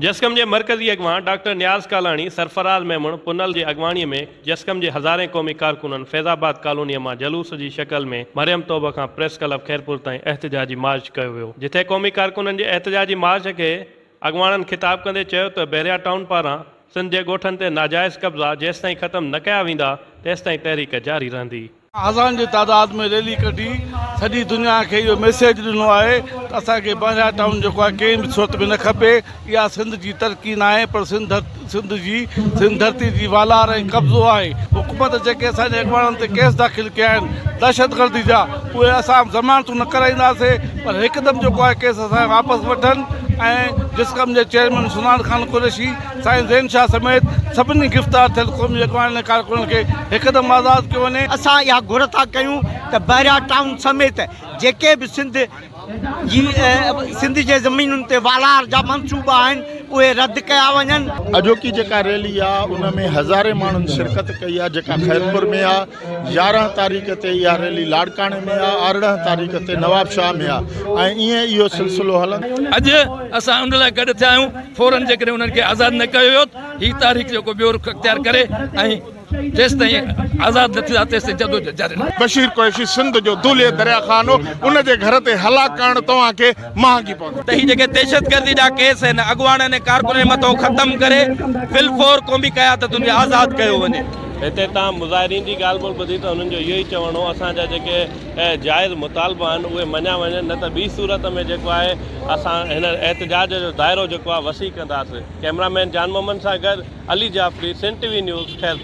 जसकम के मरकजी अगवा डॉक्टर न्याज कालानी सरफराज मेमण पुनल की अगवाणी में जसकम के हज़ारे क़ौमी कारकुनन फैज़ाबाद कॉलोनी में जलूस की शक्ल में मरियम तौबा का प्रेस क्लब खैरपुर ताईं एहतजाजी मार्च किया वियो, जिथे क़ौमी कारकुनन के एहतजाजी मार्च के अगवाणन खिताब कंदे चयो त बहरिया टाउन पारां सिंध के गोठन ते नाजायज़ कब्ज़ा जेसिताईं ख़त्म न कया वेंदा तेसिताईं तहरीक जारी रहंदी। हज़ारनि जी तादाद में रैली कढी सॼी दुनिया के इहो मैसेज ॾिनो आहे त असांखे बहरिया टाउन जेको आहे कंहिं बि सूरत में न खपे। इहा सिंध जी तरक़ी न आहे पर सिंध धरती जी वालार ऐं कब्ज़ो आहे। हुकूमत जेके असांजे अॻवाननि ते केस दाख़िल कया आहिनि दहशतगर्दी जा, उहे असां ज़मानतूं न कराईंदासीं, पर हिकदमि जेको आहे केस असां वापसि वठनि ऐं जिस्कम जे चेयरमैन सुनान खान कुरैशी साईं ज़ैन शाह समेत सभिनी गिरफ़्तार थियल क़ौमी अॻवान कारकुननि खे हिकदमि आज़ादु कयो वञे। असां इहा घुर था कयूं त बहरिया टाउन समेत जेके बि सिंध जे ज़मीनुनि ते वालार जा मनसूबा आहिनि उहे रद्द कया वञनि। अॼोकी जेका रैली आहे उन में हज़ारे माण्हुनि शिरकत कई आहे, जेका खैरपुर में आहे। 11 तारीख़ ते इहा रैली लाड़काणे में आहे, 18 तारीख़ ते नवाबशाह में आहे ऐं ईअं इहो सिलसिलो हलंदो। अॼु असां उन लाइ गॾु थिया आहियूं फौरन जेकॾहिं उन्हनि खे आज़ादु न कयो वियो हीअ तारीख़ जेको ॿियो रुख़ अख़्तियार करे ऐं जेसिताईं आज़ादु न थींदा तेसिताईं जदोजहद जारी रहे। बशीर कुरैशी सिंध जो दूल्हे दरिया खान हो, उन जे घर ते हला करणु तव्हांखे महांगी पवंदी। त हीअ जेके दहशतगर्दी जा केस आहिनि अॻवाननि ऐं कारकुननि मथां ख़तमु करे फिलफोर क़ौमी क़यादत उनखे आज़ादु कयो वञे। हिते तव्हां मुज़ाहिरीन जी ॻाल्हि ॿोल ॿुधी त उन्हनि जो इहो ई चवणो असांजा जेके जाइज़ मुतालबा आहिनि उहे मञा वञनि, न त ॿी सूरत में जेको आहे असां हिन एहतजाज जो दाइरो जेको आहे वसी कंदासीं। कैमरामैन जान मोहम्मद सां गॾु अली जाफ़री, सिंध टीवी न्यूज़ खैर।